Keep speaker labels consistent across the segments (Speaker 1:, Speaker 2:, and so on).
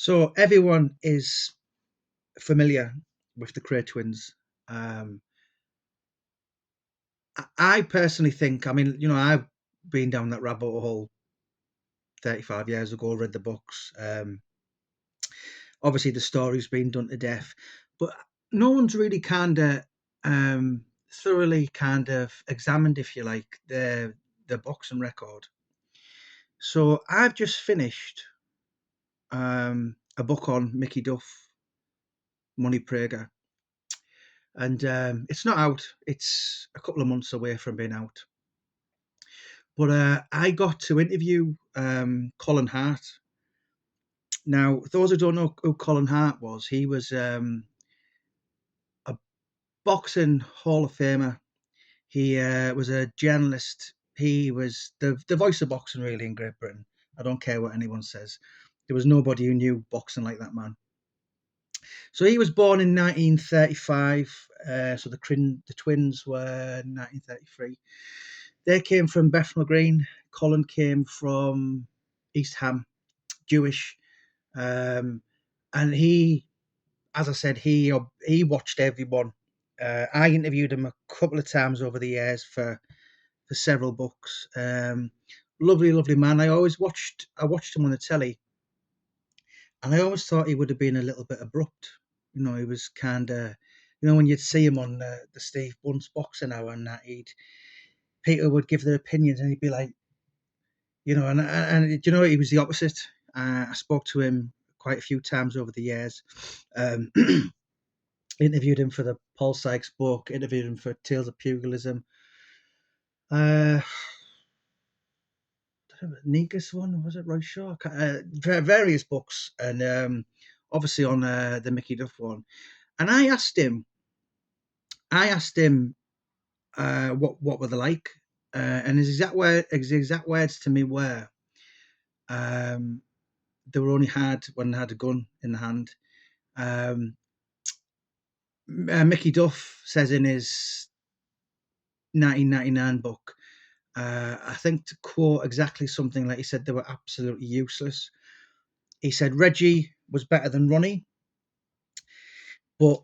Speaker 1: So everyone is familiar with the Cray twins. Um, I personally think, I mean, I've been down that rabbit hole 35 years ago, read the books. Obviously, the story's been done to death, but no one's really thoroughly kind of examined, if you like, the boxing record. So I've just finished a book on Mickey Duff, Money Prager, and it's not out. It's a couple of months away from being out. But I got to interview Colin Hart. Now, those who don't know who Colin Hart was, he was a boxing Hall of Famer. He was a journalist. He was the voice of boxing, really, in Great Britain. I don't care what anyone says. There was nobody who knew boxing like that man. So he was born in 1935. So the twins were 1933. They came from Bethnal Green. Colin came from East Ham, Jewish, and he, as I said, he watched everyone. I interviewed him a couple of times over the years for several books. Lovely, lovely man. I watched him on the telly, and I always thought he would have been a little bit abrupt. He was kind of, when you'd see him on the Steve Bunce boxing hour and that, Peter would give their opinions, and he'd be like, he was the opposite. I spoke to him quite a few times over the years. Um, interviewed him for the Paul Sykes book, interviewed him for Tales of Pugilism. Uh, Negus one, was it Roy Shaw? Various books, and obviously on the Mickey Duff one. And I asked him what were they like, and his exact words to me were, um, they were only hard when they had a gun in the hand. Um, Mickey Duff says in his 1999 book, I think to quote exactly something like he said, they were absolutely useless. He said Reggie was better than Ronnie, but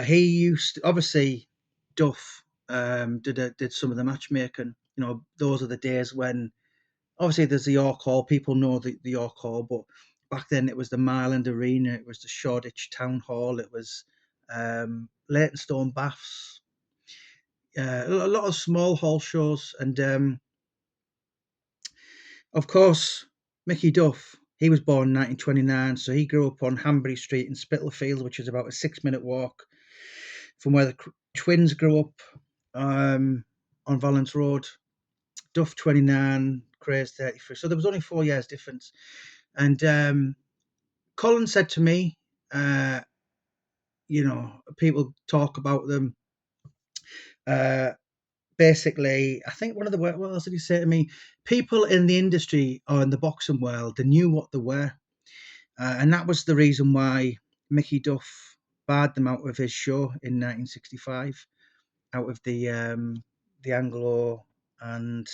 Speaker 1: he used obviously Duff did some of the matchmaking. Those are the days when obviously there's the York Hall. People know the York Hall, but back then it was the Marland Arena, it was the Shoreditch Town Hall, it was Leytonstone Baths, a lot of small hall shows, and of course Mickey Duff. He was born in 1929, so he grew up on Hanbury Street in Spitalfields, which is about a 6-minute walk from where the twins grew up, on Valence Road. Duff 29, Kray's 33. So there was only 4 years difference. And Colin said to me, people talk about them. Basically, I think one of the what else did he say to me? People in the industry or in the boxing world, they knew what they were, and that was the reason why Mickey Duff barred them out of his show in 1965, out of the and Anglo and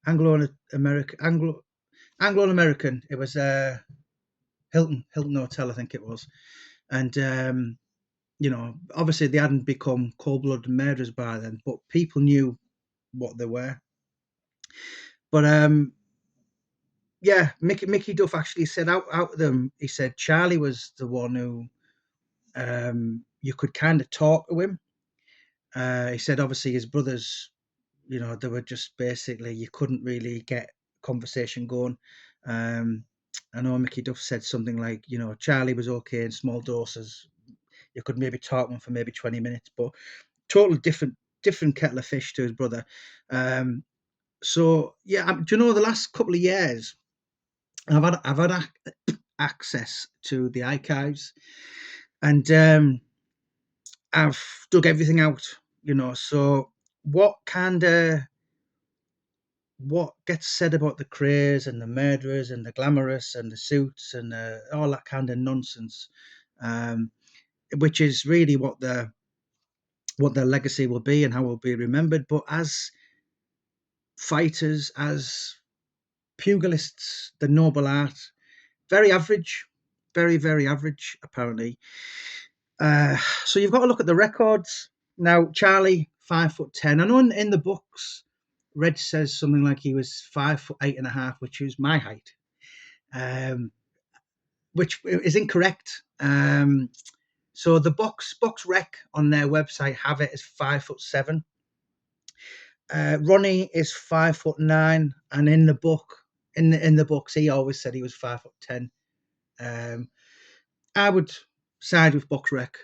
Speaker 1: Anglo and American. It was Hilton Hotel, I think it was, and obviously they hadn't become cold-blooded murderers by then, but people knew what they were. But yeah, Mickey Duff actually said out of them, he said Charlie was the one who you could kind of talk to him. He said obviously his brothers, they were just basically you couldn't really get conversation going. I know Mickey Duff said something like, Charlie was okay in small doses. You could maybe talk to him for maybe 20 minutes, but totally different kettle of fish to his brother. So yeah, do you know the last couple of years I've had access to the archives, and I've dug everything out. So what kind of what gets said about the Krays and the murderers and the glamorous and the suits and all that kind of nonsense, um, which is really what their legacy will be and how will be remembered. But as fighters, as pugilists, the noble art, very average, very, very average, apparently. So you've got to look at the records. Now, Charlie, 5'10". I know in the books, Reg says something like he was 5'8.5", which is my height, which is incorrect. So the box rec on their website have it as 5'7". Ronnie is 5'9", and in the books, he always said he was 5'10". I would side with box rec.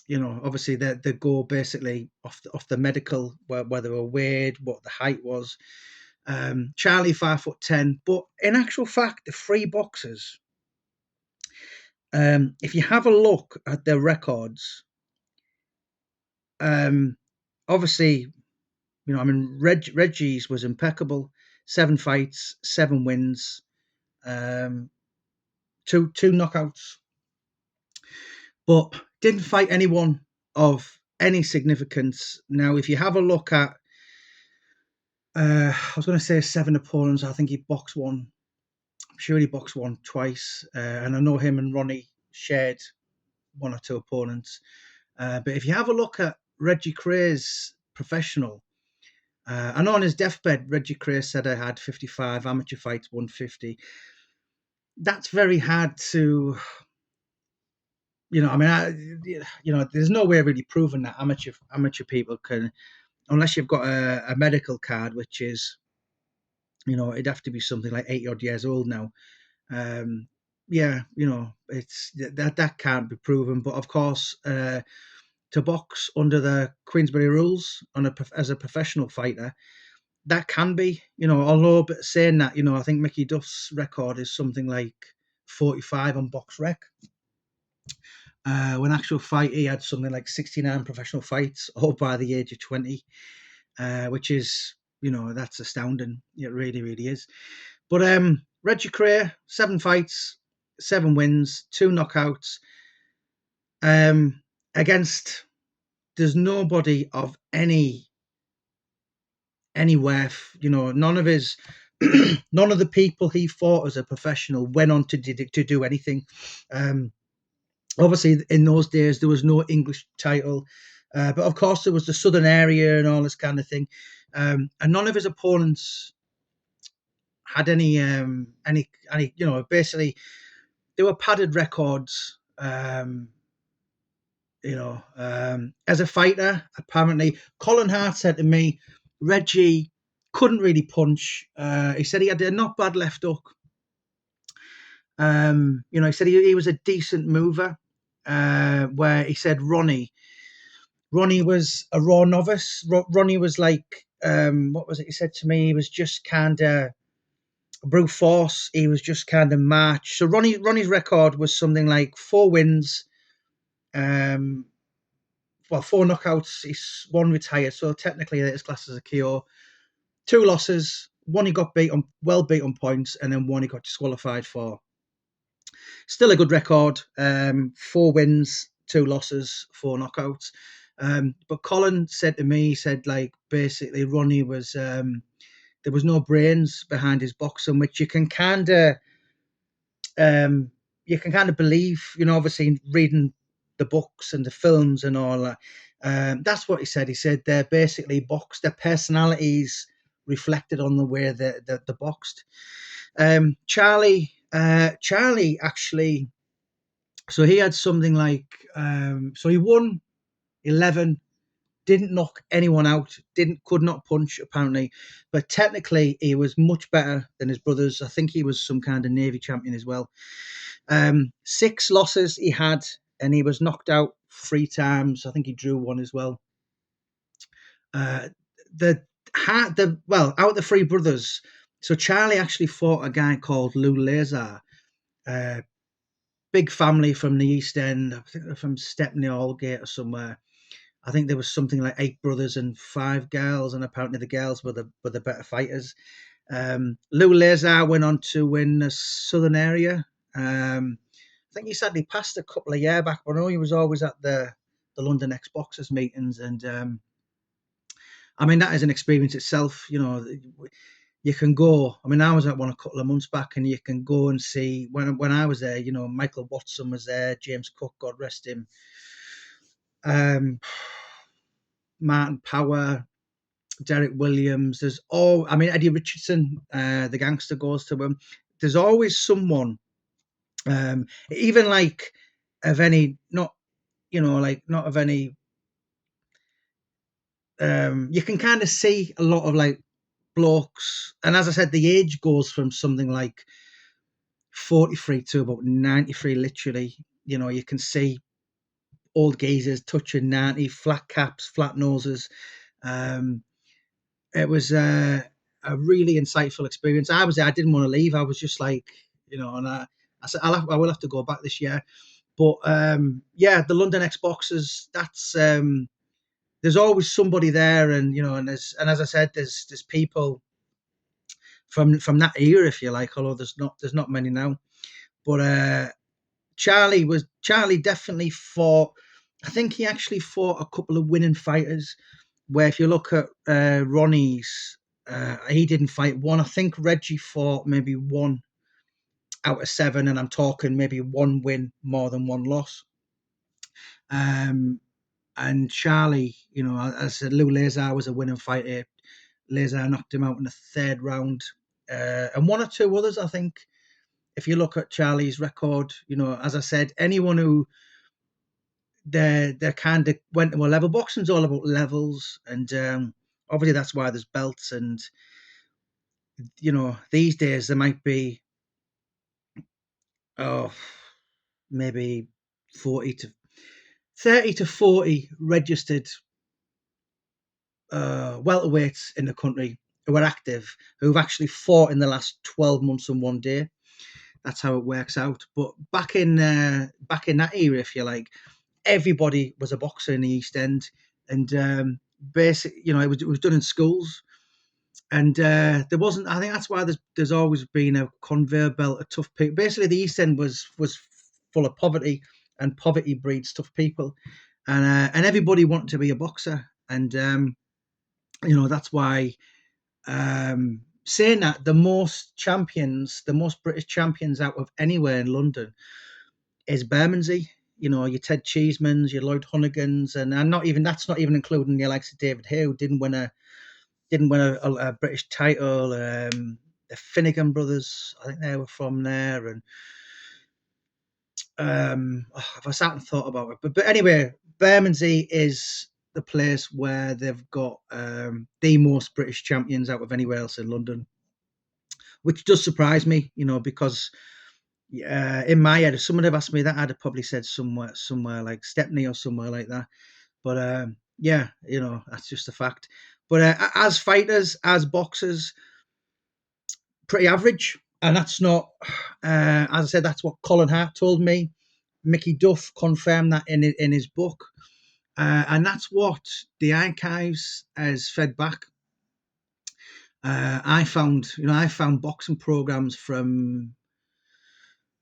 Speaker 1: You know, obviously they go basically off the medical, where they were weighed, what the height was. Charlie 5'10", but in actual fact, the three boxers, if you have a look at their records, obviously, you know, I mean, Reggie's was impeccable. 7 fights, 7 wins, two knockouts, but didn't fight anyone of any significance. Now, if you have a look at, I was going to say 7 opponents. I think he boxed one. I'm sure he boxed one twice, and I know him and Ronnie shared 1 or 2 opponents. But if you have a look at Reggie Cray's professional, I know on his deathbed, Reggie Cray said I had 55 amateur fights, 150. That's very hard to, you know, I mean, you know, there's no way of really proving that amateur people can, unless you've got a medical card, which is, you know, it'd have to be something like 80 odd years old now. Yeah, you know, it's that can't be proven. But of course, to box under the Queensberry rules as a professional fighter, that can be, you know, although but saying that, you know, I think Mickey Duff's record is something like 45 on box rec. When actual fight, he had something like 69 professional fights, all by the age of 20, which is, you know, that's astounding. It really, really is. But Reggie Cray, 7 fights, 7 wins, 2 knockouts. Against, there's nobody of any worth. You know, none of the people he fought as a professional went on to do anything. Obviously, in those days, there was no English title, but of course, there was the Southern area and all this kind of thing. And none of his opponents had any, you know, basically, they were padded records. You know, as a fighter, apparently, Colin Hart said to me, Reggie couldn't really punch. He said he had a not bad left hook. You know, he said he was a decent mover. Where he said Ronnie was a raw novice. Ronnie was like, what was it he said to me? He was just kind of brute force. He was just kind of march. So Ronnie's record was something like 4 wins, 4 knockouts. He's 1 retired. So technically, it's classed as a KO. 2 losses. 1 he got beat on points, and then 1 he got disqualified for. Still a good record. 4 wins, 2 losses, 4 knockouts. But Colin said to me, he said, like, basically Ronnie was, there was no brains behind his boxing, which you can kind of believe, you know, obviously reading the books and the films and all that. That's what he said. He said they're basically boxed, their personalities reflected on the way they're boxed. Charlie actually, so he had something like, so he won 11, didn't knock anyone out, could not punch apparently, but technically he was much better than his brothers. I think he was some kind of Navy champion as well. 6 losses he had, and he was knocked out 3 times. I think he drew 1 as well. Out of the 3 brothers, so Charlie actually fought a guy called Lou Lazar. Big family from the East End. I think they're from Stepney Aldgate or somewhere. I think there was something like 8 brothers and 5 girls, and apparently the girls were the better fighters. Lou Lazar went on to win the Southern area. I think he sadly passed a couple of years back, but I know he was always at the London ex-boxers meetings, and I mean, that is an experience itself. You know, you can go. I mean, I was at one a couple of months back, and you can go and see when I was there. Michael Watson was there, James Cook, God rest him, um, Martin Power, Derek Williams. I mean, Eddie Richardson, the gangster, goes to him. There's always someone, even like of any, not like not of any. You can kind of see a lot of like blokes, and as I said, the age goes from something like 43 to about 93, literally. You can see old geezers touching 90, flat caps, flat noses. Um, it was a really insightful experience. I was there, I didn't want to leave. I was just like, and I said, I will have to go back this year. But yeah, the London Xboxes, there's always somebody there, and as I said, there's people from that era, if you like, although there's not many now. But Charlie definitely fought. I think he actually fought a couple of winning fighters. Where if you look at Ronnie's, he didn't fight one. I think Reggie fought maybe one out of seven, and I'm talking maybe one win more than one loss. And Charlie, as I said, Lou Lazar was a winning fighter. Lazar knocked him out in the third round, and one or two others, I think. If you look at Charlie's record, as I said, anyone who they're kind of went to a level. Boxing's all about levels, and obviously that's why there's belts. And these days there might be oh maybe 30 to 40 registered welterweights in the country who are active, who've actually fought in the last 12 months and one day. That's how it works out. But back in that era, if you like, everybody was a boxer in the East End, and basically, it was done in schools, and there wasn't. I think that's why there's always been a conveyor belt of tough people. Basically, the East End was full of poverty, and poverty breeds tough people, and everybody wanted to be a boxer, and that's why. Saying that, the most British champions out of anywhere in London is Bermondsey. Your Ted Cheesemans, your Lloyd Hunnigans, and that's not even including the likes of David Hay, who didn't win a British title. The Finnegan brothers, I think they were from there, and if I sat and thought about it, but anyway, Bermondsey is the place where they've got the most British champions out of anywhere else in London, which does surprise me, because in my head, if someone had asked me that, I'd have probably said somewhere like Stepney or somewhere like that. But yeah, that's just a fact. But as fighters, as boxers, pretty average, and that's not. As I said, that's what Colin Hart told me. Mickey Duff confirmed that in his book, and that's what the archives has fed back. I found boxing programs from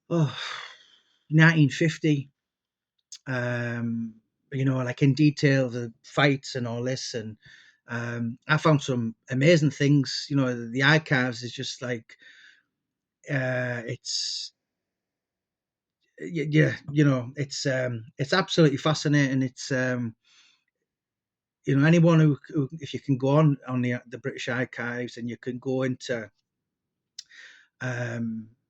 Speaker 1: 1950, like in detail the fights and all this, and I found some amazing things. The archives is just like it's yeah, it's absolutely fascinating. It's anyone who if you can go on the British archives, and you can go into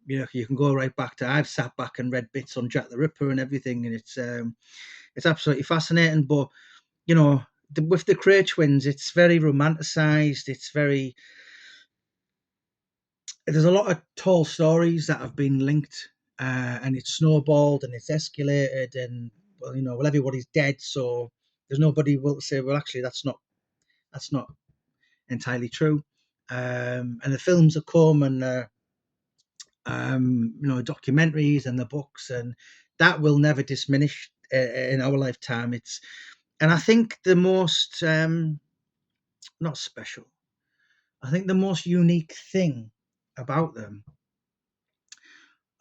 Speaker 1: you can go right back to. I've sat back and read bits on Jack the Ripper and everything, and it's absolutely fascinating. But with the Cray twins, it's very romanticized. There's a lot of tall stories that have been linked, and it's snowballed and it's escalated, and well, everybody's dead, so there's nobody will say, well, actually, that's not entirely true. And the films have come, and documentaries and the books, and that will never diminish in our lifetime. And I think the most not special. I think the most unique thing about them,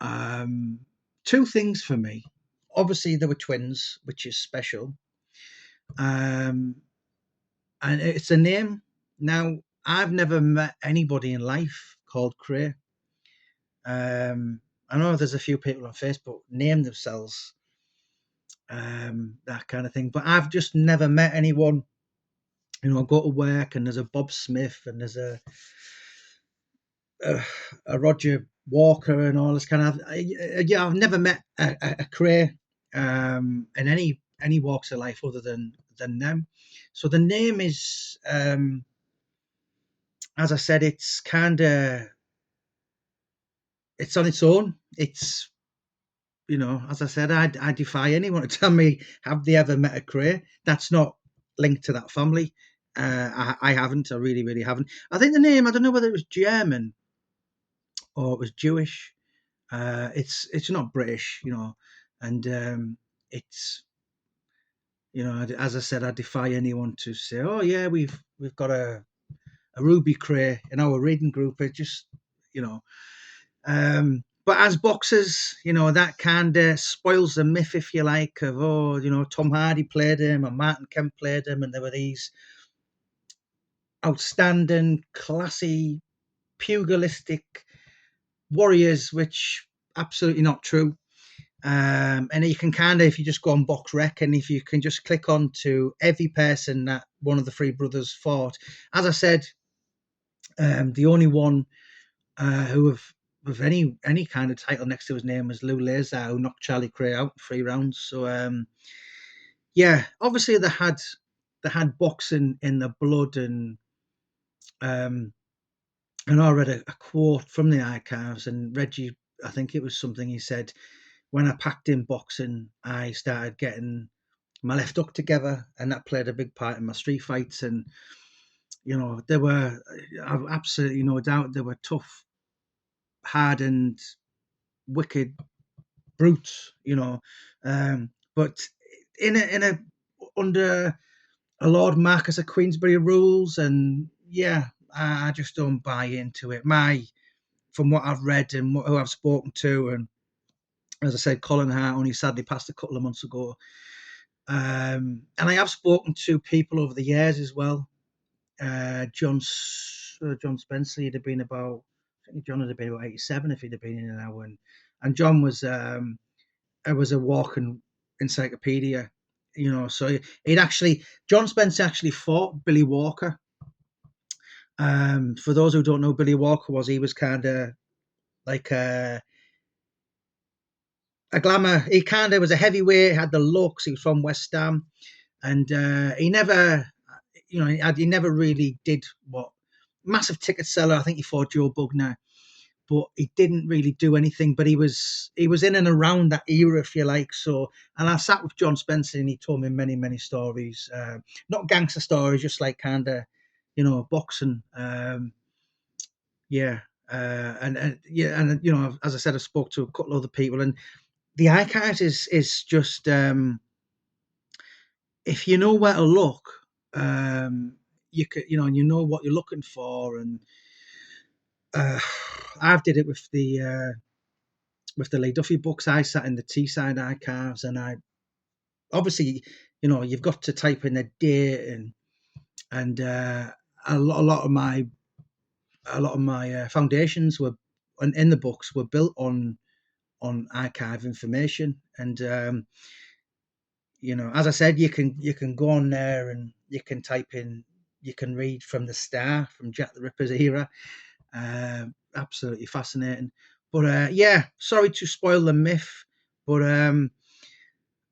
Speaker 1: um, two things for me. Obviously, they were twins, which is special, and it's a name. Now, I've never met anybody in life called Kray. I know there's a few people on Facebook name themselves that kind of thing, but I've just never met anyone. I go to work and there's a Bob Smith and there's a, a Roger Walker and all this kind of. Yeah, I've never met a Kray in any walks of life other than them. So the name is, as I said, it's kind of it's on its own. It's as I said, I defy anyone to tell me have they ever met a Kray. That's not linked to that family. I haven't. I really, really haven't. I think the name. I don't know whether it was German or it was Jewish. It's not British, and it's as I said, I defy anyone to say, oh yeah, we've got a Ruby Cray in our reading group. It just you know but as boxers, that kind of spoils the myth, if you like, of Tom Hardy played him and Martin Kemp played him, and there were these outstanding, classy, pugilistic warriors, which absolutely not true. And you can kind of, if you just go on Box Rec, and if you can just click on to every person that one of the three brothers fought, as I said, the only one who have with any kind of title next to his name was Lou Lazar, who knocked Charlie Cray out in 3 rounds. So yeah, obviously they had boxing in the blood, um, and I read a quote from the archives, and Reggie, I think it was something he said, when I packed in boxing, I started getting my left hook together, and that played a big part in my street fights. And there were, I've absolutely no doubt, there were tough, hardened, wicked brutes, but in a under a Lord Marcus of Queensberry rules, and yeah, I just don't buy into it. From what I've read and who I've spoken to, and as I said, Colin Hart only sadly passed a couple of months ago. And I have spoken to people over the years as well. John Spencer, he'd have been about, I think John would have been about 87 if he'd have been in now, and John was a walking encyclopedia, So John Spencer actually fought Billy Walker. For those who don't know, Billy Walker he was kind of like a glamour. He kind of was a heavyweight, had the looks. He was from West Ham, and he never, he never really did what massive ticket seller. I think he fought Joe Bugner, but he didn't really do anything. But he was in and around that era, if you like. So, and I sat with John Spencer, and he told me many, many stories, not gangster stories, just like kind of, boxing. Yeah, and yeah, and as I said, I spoke to a couple of other people, and the archives is just if you know where to look, you could, and you know what you're looking for, and I've did it with the Lee Duffy books. I sat in the Teesside archives, and I obviously, you've got to type in a date, and a lot of my foundations were in the books were built on archive information, and as I said, you can go on there and you can type in, you can read from the Star, from Jack the Ripper's era. Absolutely fascinating. But yeah, sorry to spoil the myth, but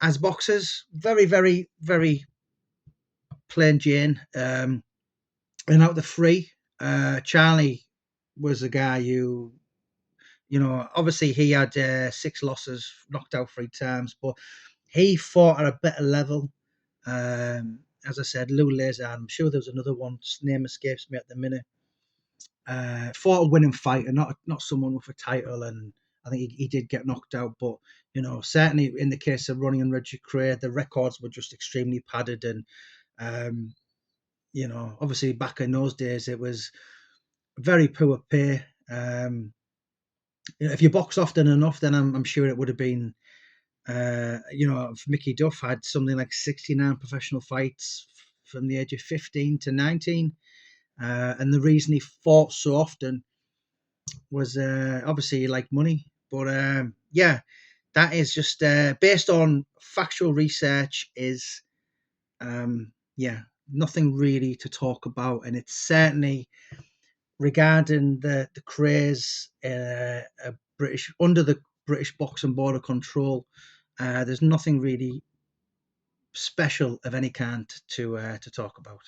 Speaker 1: as boxers, very, very, very plain Jane. And out of the three, Charlie was the guy who, obviously he had 6 losses, knocked out 3 times, but he fought at a better level. As I said, Lou Lazar, I'm sure there was another one, name escapes me at the minute. Fought a winning fighter, not someone with a title, and I think he did get knocked out. But certainly in the case of Ronnie and Reggie Cray, the records were just extremely padded, and obviously back in those days it was very poor pay. If you box often enough, then I'm sure it would have been. Mickey Duff had something like 69 professional fights from the age of 15 to 19. And the reason he fought so often was obviously like money. But yeah, that is just based on factual research. Is yeah, nothing really to talk about, and it's certainly regarding the craze British under the British boxing border control. There's nothing really special of any kind to talk about.